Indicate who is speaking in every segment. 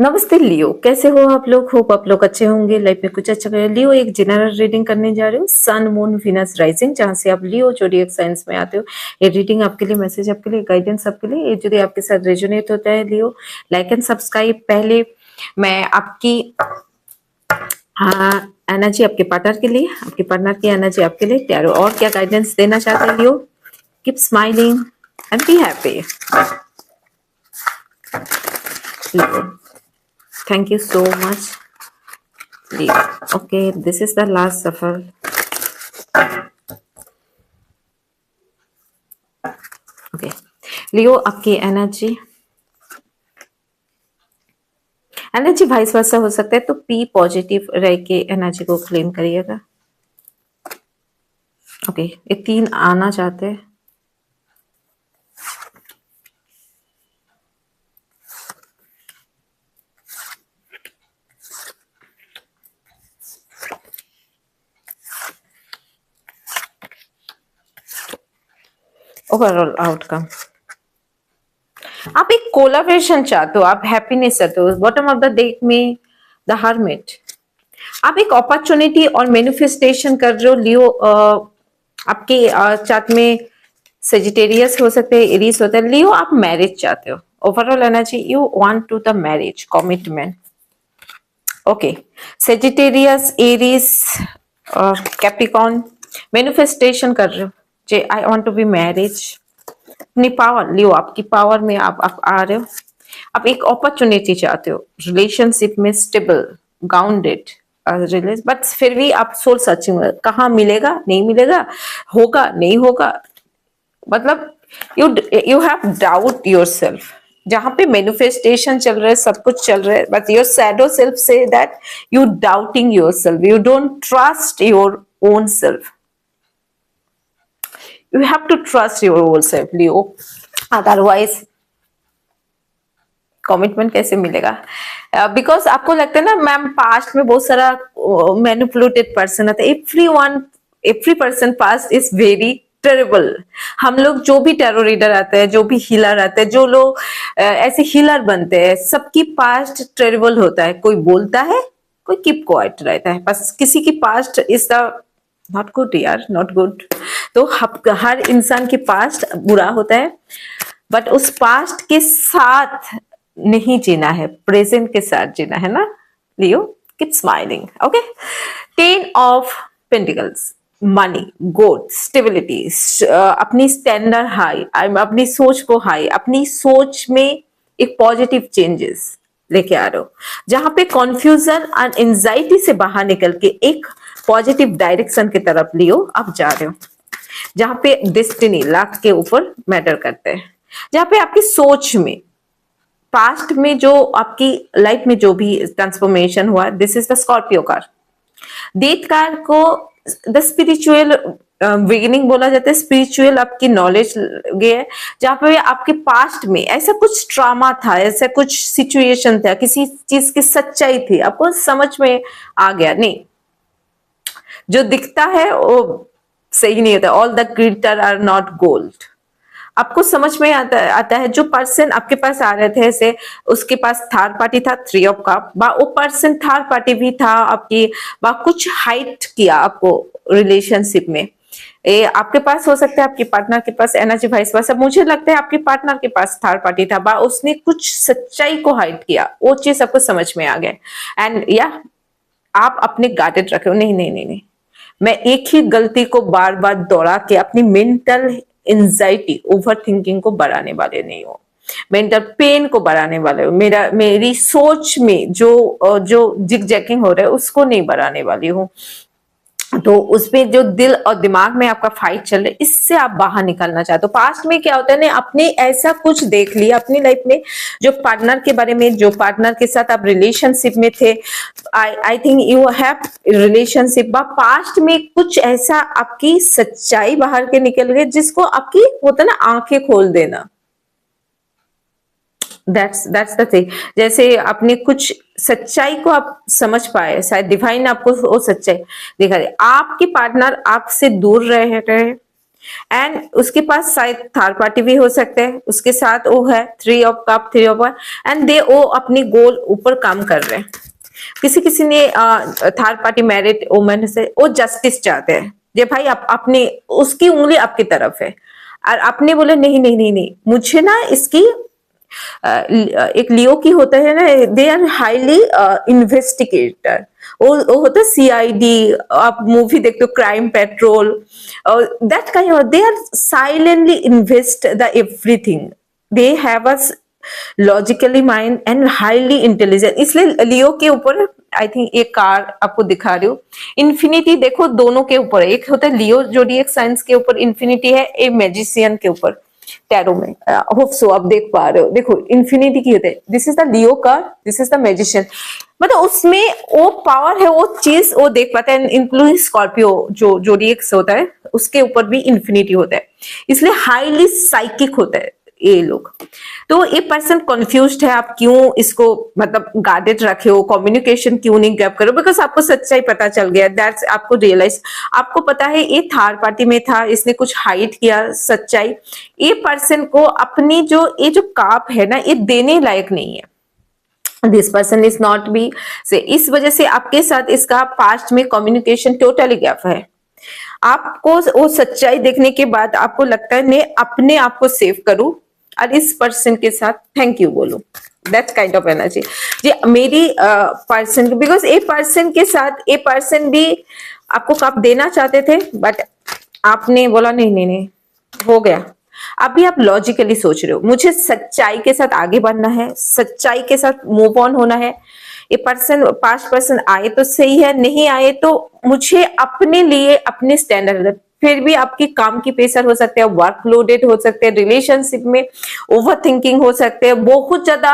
Speaker 1: नमस्ते लियो, कैसे हो आप लोग? होप आप लोग अच्छे होंगे, लाइफ में कुछ अच्छा करे। लियो एक जनरल रीडिंग करने जा रहे हो, सन मून वीनस राइजिंग, जहां से आप लियो जोडिएक साइंस में आते हो। ये रीडिंग आपके लिए, मैसेज आपके लिए, गाइडेंस आपके लिए। ये यदि आपके साथ रेजोनेट होता है लियो, लाइक एंड सब्सक्राइब। पहले मैं आपकी एनर्जी आपके पार्टनर के लिए, आपके पार्टनर की एनर्जी आपके लिए, टैरो और क्या गाइडेंस देना चाहते हैं Leo? Keep smiling and be happy. Thank you so much, Leo. Okay, this is the last shuffle. Okay, Leo, आपकी एनर्जी वाइस वर्सा हो सकता है, तो पी पॉजिटिव रह के एनर्जी को क्लेम करिएगा। ओके, ये 3 आना चाहते हैं। ओवरऑल आउटकम, आप एक कोलाबरेशन चाहते हो, आप हैप्पीनेस चाहते हो। बॉटम ऑफ द डेक में द हर्मिट, आप एक अपॉर्चुनिटी और मैनिफेस्टेशन कर रहे हो लियो। आपके चार्ट में सेजिटेरियस हो सकते हैं, एरीज होता है। लियो आप मैरिज चाहते हो। Overall energy, you want to the marriage commitment. Okay, Sagittarius, Aries और कैप्रिकॉर्न मैनिफेस्टेशन कर रहे हो जे I want to be marriage. अपनी पावर लियो, आपकी पावर में आप आ रहे हो। आप एक अपॉर्चुनिटी चाहते हो रिलेशनशिप में, स्टेबल ग्राउंडेड रिलेशन, बट फिर भी आप सोल सर्चिंग, कहाँ मिलेगा नहीं मिलेगा, होगा नहीं होगा, मतलब you you have doubt your self. जहां पे मैनिफेस्टेशन चल रहा है, सब कुछ चल रहा है, but your shadow self say that you doubting your self, you don't trust your own self. You have to trust your own self, Leo. Otherwise, commitment कैसे मिलेगा? बिकॉज आपको लगता है ना मैम, पास्ट में बहुत सारा मैनिपुलेटेड पर्सन आता है। Every person past is very terrible. हम लोग जो भी टेरो रीडर आते हैं, जो भी हीलर आते हैं, जो लोग ऐसे हीलर बनते हैं, सबकी पास्ट टेरेबल होता है। कोई बोलता है, कोई कीप क्वाइट रहता है, बस किसी की past is the not good यार, नॉट गुड। तो हर इंसान के पास्ट बुरा होता है, बट उस पास्ट के साथ नहीं जीना है, प्रेजेंट के साथ जीना है ना Leo. Keep smiling. Okay, 10 of pentacles, money, gold, stability, अपनी स्टैंडर्ड हाई, अपनी सोच को हाई, अपनी सोच में एक पॉजिटिव चेंजेस लेके आ रहे हो, जहां पे कॉन्फ्यूजन और एंजाइटी से बाहर निकल के एक पॉजिटिव डायरेक्शन की तरफ लियो आप जा रहे हो, जहां पे डेस्टिनी लाख के ऊपर मैटर करते हैं, जहां पे आपकी सोच में पास्ट में जो आपकी लाइफ में जो भी ट्रांसफॉर्मेशन हुआ। This is the Scorpio car. Death car को द स्पिरिचुअल बिगिनिंग बोला जाता है। स्पिरिचुअल आपकी नॉलेज है, जहां पे आपके पास्ट में ऐसा कुछ ट्रामा था, ऐसा कुछ सिचुएशन था, किसी चीज की सच्चाई थी, आपको समझ में आ गया। नहीं, जो दिखता है वो सही नहीं होता। All the glitter are not gold. आपको समझ में आता है जो पर्सन आपके पास आ रहे थे, ऐसे उसके पास थर्ड पार्टी था, 3 ऑफ कप, वो पर्सन थर्ड पार्टी भी था आपकी, कुछ हाइट किया आपको रिलेशनशिप में। ये आपके पास हो सकता है, आपके पार्टनर के पास एनर्जी वाइस वर्सा। मुझे लगता है आपके पार्टनर के पास थर्ड पार्टी था, उसने कुछ सच्चाई को हाइड किया, वो चीज आपको समझ में आ गया। एंड या आप अपने गार्डेड रखे हो, नहीं नहीं नहीं नहीं, मैं एक ही गलती को बार बार दोहरा के अपनी मेंटल एंजाइटी, ओवर थिंकिंग को बढ़ाने वाले नहीं हो, मेंटल पेन को बढ़ाने वाले हो, मेरी सोच में जो जिग जैकिंग हो रहा है उसको नहीं बढ़ाने वाली हूँ। तो उसमें जो दिल और दिमाग में आपका फाइट चल रहा है, इससे आप बाहर निकलना चाहते हो। पास्ट में क्या होता है ना, आपने ऐसा कुछ देख लिया अपनी लाइफ में, जो पार्टनर के बारे में, जो पार्टनर के साथ आप रिलेशनशिप में थे, I think you have relationship, past में कुछ ऐसा आपकी सच्चाई बाहर के निकल गई, जिसको आपकी होता ना आंखें खोल देना। That's the thing. जैसे आपने कुछ सच्चाई को आप समझ पाए, शायद डिवाइन आपको वो सच्चाई दिखा दे। आपके पार्टनर आपसे दूर रह रहे, एंड उसके पास शायद थर्ड पार्टी भी हो सकते हैं, उसके साथ वो है 3 of cup 3 of and they वो अपनी गोल ऊपर काम कर रहे हैं। किसी किसी ने थर्ड पार्टी मैरिड वुमेन से वो जस्टिस चाहते हैं, ये भाई आप अपने उसकी उंगली आपकी तरफ है और आपने बोले नहीं नहीं नहीं नहीं, मुझे ना इसकी एक लियो की होता है ना, दे आर हाईली इन्वेस्टिगेटर, वो होता है सीआईडी, आप मूवी देखते हो Crime Patrol, that kind, they are silently invest the everything, they have a logically mind and highly intelligent. इसलिए लियो के ऊपर आई थिंक एक कार आपको दिखा रही हूँ, इन्फिनिटी देखो दोनों के ऊपर, एक होता है लियो जोडिएक साइंस के ऊपर इन्फिनिटी है, एक मैजिशियन के ऊपर टैरो में, होप सो आप देख पा रहे हो, देखो इन्फिनिटी की होते हैं, this is the Leo card, this is the magician, मतलब उसमें वो पावर है, वो चीज वो देख पाता है, इंक्लूडिंग स्कॉर्पियो जो जोडिएक्स होता है उसके ऊपर भी इन्फिनिटी होता है, इसलिए हाईली साइकिक होता है ये लोग। तो ये पर्सन कंफ्यूज्ड है, आप क्यों इसको मतलब गार्डेड रखे हो, कम्युनिकेशन क्यों नहीं गैप करो, बिकॉज आपको सच्चाई पता चल गया, दैट्स आपको रियलाइज, आपको पता है ये थर्ड पार्टी में था, इसने कुछ हाइड किया सच्चाई, ये पर्सन को अपनी जो ये जो काप है ना ये देने लायक नहीं है, this person is not be से, इस वजह से आपके साथ इसका पास्ट में कम्युनिकेशन टोटली गैप है। आपको वो सच्चाई देखने के बाद आपको लगता है मैं अपने आप को सेव करूं और इस पर्सन के साथ थैंक यू बोलूं, दैट्स काइंड ऑफ एनर्जी जी मेरी पर्सन, बिकॉज ए पर्सन के साथ ए पर्सन भी आपको कप देना चाहते थे बट आपने बोला नहीं नहीं नहीं हो गया। अभी आप लॉजिकली सोच रहे हो मुझे सच्चाई के साथ आगे बढ़ना है, सच्चाई के साथ मूव ऑन होना है, ये पर्सन पास्ट पर्सन आए तो सही है, नहीं आए तो मुझे अपने लिए अपने स्टैंडर्ड, फिर भी आपकी काम की प्रेशर हो सकते हैं, वर्क लोडेड हो सकते हैं, रिलेशनशिप में ओवर थिंकिंग हो सकते हैं, बहुत ज्यादा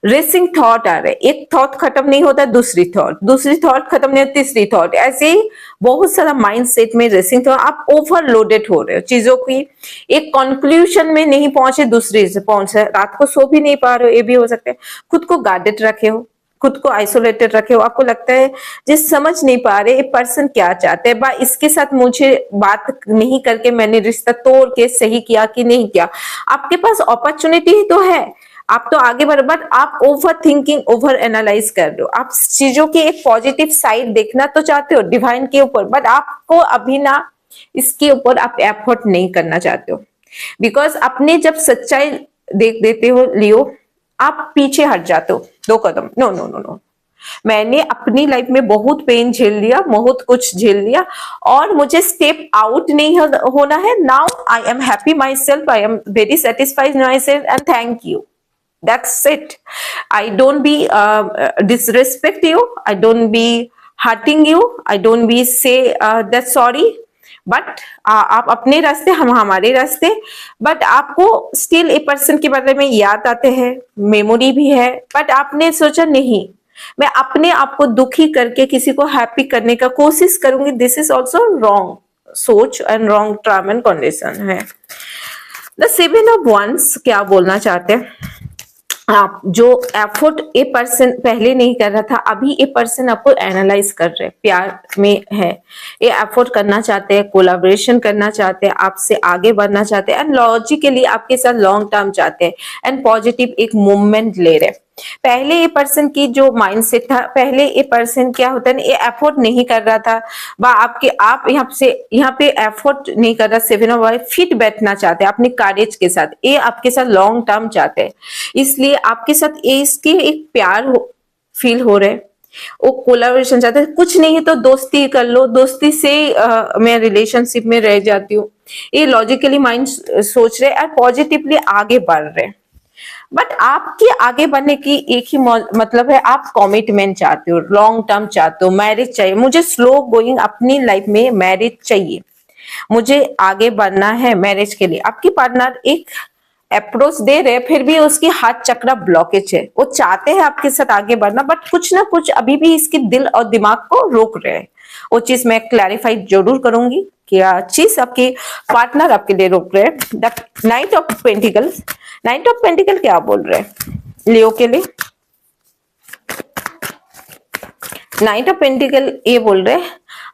Speaker 1: रेसिंग थॉट आ रहे, एक थॉट खत्म नहीं होता दूसरी थॉट खत्म नहीं होती तीसरी थॉट, ऐसे ही बहुत सारा माइंड सेट में रेसिंग थॉट, आप ओवरलोडेड हो रहे हो चीजों की, एक कंक्लूजन में नहीं पहुंचे दूसरी से पहुंचे, रात को सो भी नहीं पा रहे हो, ये भी हो सकता है, खुद को गार्डेड रखे हो, खुद को आइसोलेटेड रखे हो, आपको लगता है जिस समझ नहीं पा रहे ये पर्सन क्या चाहते हैं, बा इसके साथ मुझे बात नहीं करके मैंने रिश्ता तोड़ के सही किया कि नहीं किया, आपके पास अपॉर्चुनिटी तो है, आप तो आगे बढ़, बट आप ओवर थिंकिंग ओवर एनालाइज कर रहे हो, आप चीजों की एक पॉजिटिव साइड देखना तो चाहते हो डिवाइन के ऊपर, बट आपको अभी ना इसके ऊपर आप एफर्ट नहीं करना चाहते हो, बिकॉज अपने जब सच्चाई देख देते हो लियो आप पीछे हट जाते हो 2 कदम, नो नो नो नो, मैंने अपनी लाइफ में बहुत पेन झेल लिया, बहुत कुछ झेल लिया और मुझे स्टेप आउट नहीं होना है, now I am happy my self, I am very satisfied my self and thank you, that's it. I don't be disrespect you, I don't be hurting you, I don't be say that sorry, but आप अपने रास्ते हम हमारे रास्ते, but आपको still a person के बारे में याद आते हैं, मेमोरी भी है, बट आपने सोचा नहीं मैं अपने आप को दुखी करके किसी को हैप्पी करने का कोशिश करूंगी, दिस इज ऑल्सो रॉन्ग सोच and wrong term and condition है। द 7 ऑफ वंस क्या बोलना चाहते हैं, आप जो एफर्ट ए पर्सन पहले नहीं कर रहा था अभी ए पर्सन आपको एनालाइज कर रहे हैं, प्यार में है, ये एफर्ट करना चाहते हैं, कोलैबोरेशन करना चाहते हैं, आपसे आगे बढ़ना चाहते हैं एंड लॉजिकली आपके साथ लॉन्ग टर्म चाहते हैं एंड पॉजिटिव एक मूवमेंट ले रहे हैं। पहले ये पर्सन की जो माइंडसेट था, पहले ये पर्सन क्या होता है ना, ये एफर्ट नहीं कर रहा था, आप यहाँ पे एफर्ट नहीं कर रहा, 7 फिट बैठना चाहते हैं अपने कारेज के साथ, ये आपके साथ लॉन्ग टर्म चाहते हैं, इसलिए आपके साथ ये इसके एक प्यार फील हो रहे, वो कोलैबोरेशन चाहते हैं, कुछ नहीं है तो दोस्ती कर लो, दोस्ती से मैं रिलेशनशिप में रह जाती हूँ, ये लॉजिकली माइंड सोच रहे और पॉजिटिवली आगे बढ़ रहे, बट आपके आगे बढ़ने की एक ही मतलब है, आप कमिटमेंट चाहते हो, लॉन्ग टर्म चाहते हो, मैरिज चाहिए, मुझे स्लो गोइंग अपनी लाइफ में मैरिज चाहिए, मुझे आगे बढ़ना है मैरिज के लिए। आपकी पार्टनर एक अप्रोच दे रहे फिर भी उसकी हाथ चक्रा ब्लॉकेज है, वो चाहते हैं आपके साथ आगे बढ़ना बट कुछ ना कुछ अभी भी इसके दिल और दिमाग को रोक रहे हैं, वो चीज मैं क्लैरिफाई जरूर करूंगी क्या चीज आपके पार्टनर आपके लिए रोक रहे हैं। The 9 of pentacle, 9 of pentacle क्या बोल रहे हैं लियो के लिए, 9 ऑफ पेंटिकल ये बोल रहे हैं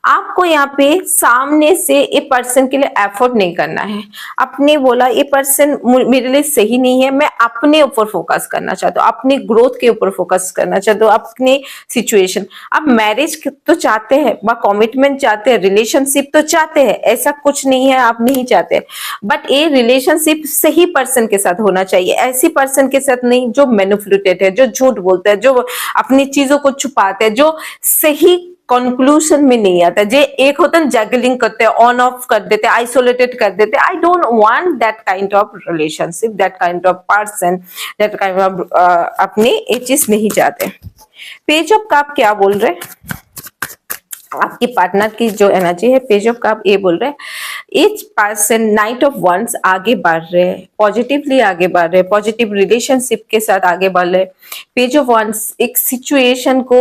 Speaker 1: आपको यहाँ पे सामने से ए पर्सन के लिए एफर्ट नहीं करना है। आपने बोला ये पर्सन मेरे लिए सही नहीं है, मैं अपने ऊपर फोकस करना चाहता हूँ, अपने ग्रोथ के ऊपर फोकस करना चाहता हूँ, अपने सिचुएशन। आप मैरिज तो चाहते हैं, कमिटमेंट चाहते हैं, रिलेशनशिप तो चाहते हैं, ऐसा कुछ नहीं है आप नहीं चाहते, बट ये रिलेशनशिप सही पर्सन के साथ होना चाहिए, ऐसी पर्सन के साथ नहीं जो मैनिपुलेटेड है, जो झूठ बोलता है, जो अपनी चीजों को छुपाते हैं, जो सही कंक्लूजन में नहीं आता। जे एक होता है जगलिंग करते हैं, ऑन ऑफ कर देते हैं, आइसोलेटेड कर देते हैं। आई don't want that kind of relationship, that kind of person, that kind of अपने ये चीज नहीं चाहते। पेज ऑफ कप क्या बोल रहे हैं, आपके पार्टनर की जो एनर्जी है, पेज ऑफ कप ये बोल रहे हैं each person night of once आगे बढ़ रहे हैं, पॉजिटिवली आगे बढ़ रहे हैं, पॉजिटिव रिलेशनशिप के साथ आगे बढ़ रहे हैं। पेज ऑफ वंस एक सिचुएशन को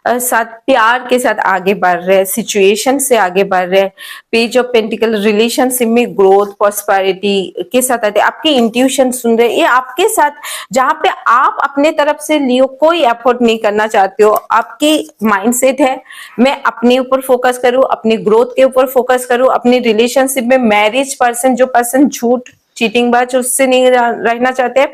Speaker 1: साथ प्यार के साथ आगे बढ़ रहे हैं, सिचुएशन से आगे बढ़ रहे हैं। पेज ऑफ पेंटिकल रिलेशनशिप में ग्रोथ प्रॉस्पेरिटी के साथ आते हैं, आपकी इंट्यूशन सुन रहे हैं, ये आपके साथ जहां पे आप अपने तरफ से लियो कोई एफर्ट नहीं करना चाहते हो, आपकी माइंडसेट है मैं अपने ऊपर फोकस करूं, अपनी ग्रोथ के ऊपर फोकस करूं, अपनी रिलेशनशिप में मैरिज पर्सन जो पर्सन झूठ चीटिंग बाज उससे नहीं रहना चाहते।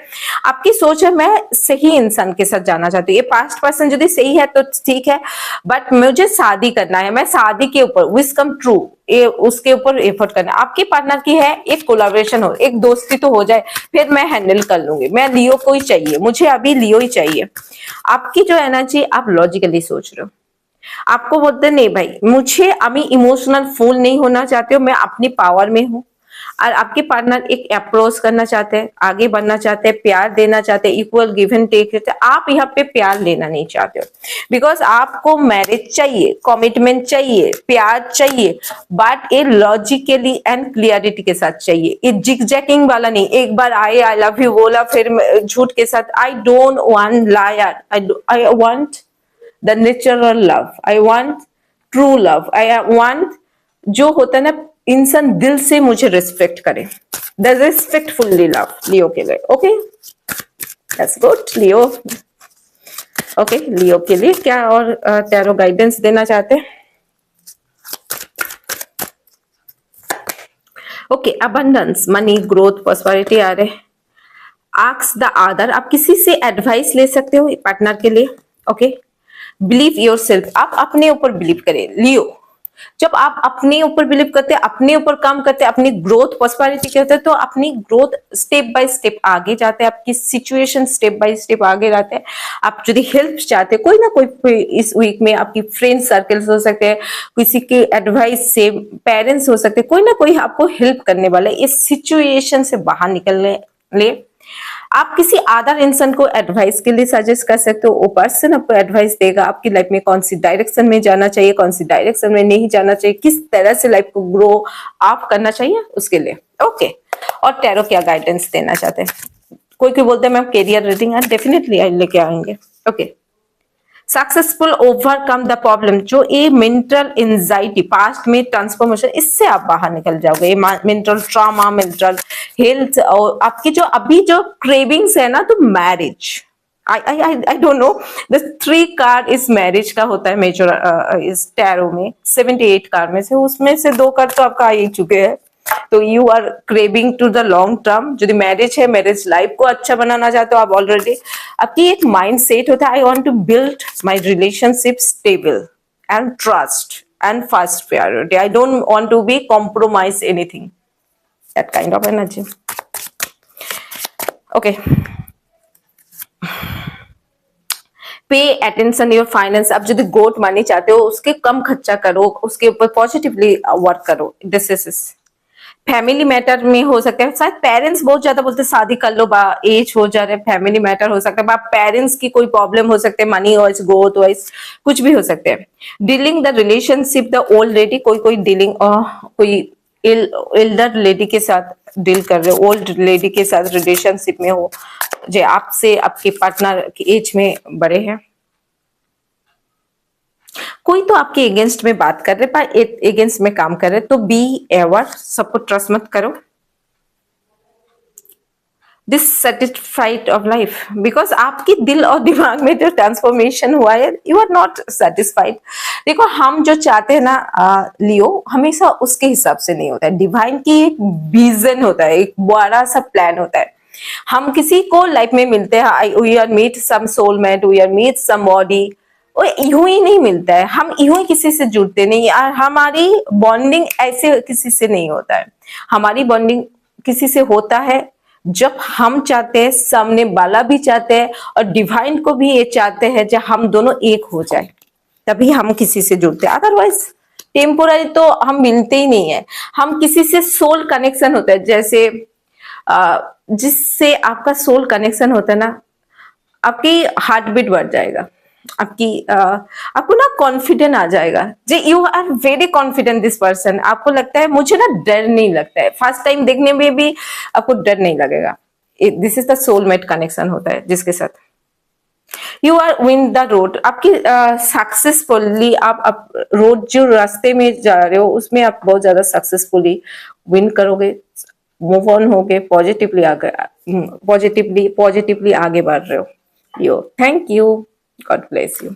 Speaker 1: आपकी सोच है मैं सही इंसान के साथ जाना चाहती हूँ, ये पास्ट पर्सन यदि सही है तो ठीक है, बट मुझे शादी करना है, मैं शादी के ऊपर विश कम ट्रू ये उसके ऊपर एफर्ट करना है। आपके पार्टनर की है एक कोलैबोरेशन हो, एक दोस्ती तो हो जाए, फिर मैं हैंडल कर लूंगी, मैं लियो को ही चाहिए, मुझे अभी लियो ही चाहिए। आपकी जो एनर्जी आप लॉजिकली सोच रहे हो, आपको बोलते नहीं भाई मुझे अभी इमोशनल फूल नहीं होना चाहते हो, मैं अपनी पावर में हूं। और आपके पार्टनर एक अप्रोच करना चाहते हैं, आगे बढ़ना चाहते हैं, प्यार देना चाहते हैं, इक्वल गिव एंड टेक रहते हैं। आप यहाँ पे प्यार लेना नहीं चाहते हो, बिकॉज आपको मैरिज चाहिए, कमिटमेंट चाहिए, प्यार चाहिए, बट ये लॉजिकली एंड क्लियरिटी के साथ चाहिए, ये जिगजैगिंग वाला नहीं, एक बार आई लव यू बोला फिर झूठ के साथ। I don't want liar, I want the natural love, I want true love, I want जो होता है ना इंसान दिल से मुझे रिस्पेक्ट करे, the respectfully love लियो के लिए। Okay that's good Leo. Okay Leo के लिए क्या और टैरो गाइडेंस देना चाहते हैं? Okay abundance, money, growth, prosperity आ रहे। आस्क द अदर, आप किसी से एडवाइस ले सकते हो पार्टनर के लिए। ओके बिलीव योर सेल्फ, आप अपने ऊपर बिलीव करें लियो। जब आप अपने ऊपर बिलीव करते हैं, अपने ऊपर काम करते हैं, अपनी ग्रोथ प्रॉस्पेरिटी करते हैं, तो अपनी ग्रोथ स्टेप बाय स्टेप आगे जाते हैं, आपकी सिचुएशन स्टेप बाय स्टेप आगे जाते हैं। आप यदि हेल्प चाहते हैं, कोई ना कोई इस वीक में आपकी फ्रेंड सर्कल्स हो सकते हैं, किसी के एडवाइस से पेरेंट्स हो सकते हैं, कोई ना कोई आपको हेल्प करने वाला है इस सिचुएशन से बाहर निकलने ले। आप किसी अदर इंसान को एडवाइस के लिए सजेस्ट कर सकते हो, वो पर्सन आपको एडवाइस देगा आपकी लाइफ में कौन सी डायरेक्शन में जाना चाहिए, कौन सी डायरेक्शन में नहीं जाना चाहिए, किस तरह से लाइफ को ग्रो आप करना चाहिए उसके लिए। ओके और टैरो क्या गाइडेंस देना चाहते हैं? कोई बोलते हैं ma'am career reading, definitely I लेके आएंगे। Okay successful overcome the problem, जो ये मेंटल एंजाइटी पास्ट में ट्रांसफॉर्मेशन, इससे आप बाहर निकल जाओगे। ये मेंटल ट्रॉमा, मेंटल हेल्थ और आपकी जो अभी जो क्रेविंग्स है ना, तो marriage, I don't know, the 3 card इस मैरिज का होता है मेजर इस टैरो में 78 कार्ड में से, उसमें से 2 कार्ड तो आपका आ ही चुके हैं। तो you are craving to the long term, यदि मैरिज है, मैरिज लाइफ को अच्छा बनाना चाहते हो आप ऑलरेडी, आपकी एक माइंड सेट होता है I want to build my relationship stable and trust and first priority, I don't want to be compromise anything, that kind of energy. Okay pay attention your finance, आप यदि growth माननी चाहते हो उसके कम खर्चा करो, उसके ऊपर पॉजिटिवली वर्क करो। दिस इज फैमिली मैटर में हो सकता है, शायद पेरेंट्स बहुत ज्यादा बोलते शादी कर लो, एज हो जा रहे, फैमिली मैटर हो सकता है, पेरेंट्स की कोई प्रॉब्लम हो सकते हैं, मनी वाइज, ग्रोथ वाइज, कुछ भी हो सकते हैं। Dealing the relationship the old lady, कोई डीलिंग कोई एल्डर लेडी के साथ डील कर रहे हो, ओल्ड लेडी के साथ रिलेशनशिप में हो, जो आपसे आपके पार्टनर की एज में बड़े हैं। कोई तो आपके अगेंस्ट में बात कर रहे, पर अगेंस्ट में काम कर रहे, तो बी एवर, सबको ट्रस्ट मत करो। डिससेटिस्फाइड ऑफ लाइफ, बिकॉज आपकी दिल और दिमाग में जो ट्रांसफॉर्मेशन हुआ है, यू आर नॉट सेटिस्फाइड। देखो, हम जो चाहते हैं ना लियो, हमेशा उसके हिसाब से नहीं होता है। डिवाइन की एक विजन होता है, एक बड़ा सा प्लान होता है। हम किसी को लाइफ में मिलते हैं, we are meet some soulmate, we are meet some body, वो यूं ही नहीं मिलता है, हम यूं ही किसी से जुड़ते नहीं, और हमारी बॉन्डिंग ऐसे किसी से नहीं होता है। हमारी बॉन्डिंग किसी से होता है जब हम चाहते हैं, सामने वाला भी चाहते हैं, और डिवाइन को भी ये चाहते हैं जब हम दोनों एक हो जाए, तभी हम किसी से जुड़ते हैं। अदरवाइज टेम्पोररी तो हम मिलते ही नहीं है। हम किसी से सोल कनेक्शन होता है, जैसे जिससे आपका सोल कनेक्शन होता है ना, आपकी हार्ट बीट बढ़ जाएगा, आपको ना कॉन्फिडेंट आ जाएगा, जे you are very confident this person. आपको लगता है मुझे ना डर नहीं लगता है, फर्स्ट टाइम देखने में भी आपको डर नहीं लगेगा। This is the soulmate connection होता है जिसके साथ you are win the road. आपकी सक्सेसफुली आप रोड जो रास्ते में जा रहे हो उसमें आप बहुत ज्यादा सक्सेसफुली विन करोगे, मूव ऑन होगे, पॉजिटिवली आगे बढ़ रहे हो। यो thank you, God bless you.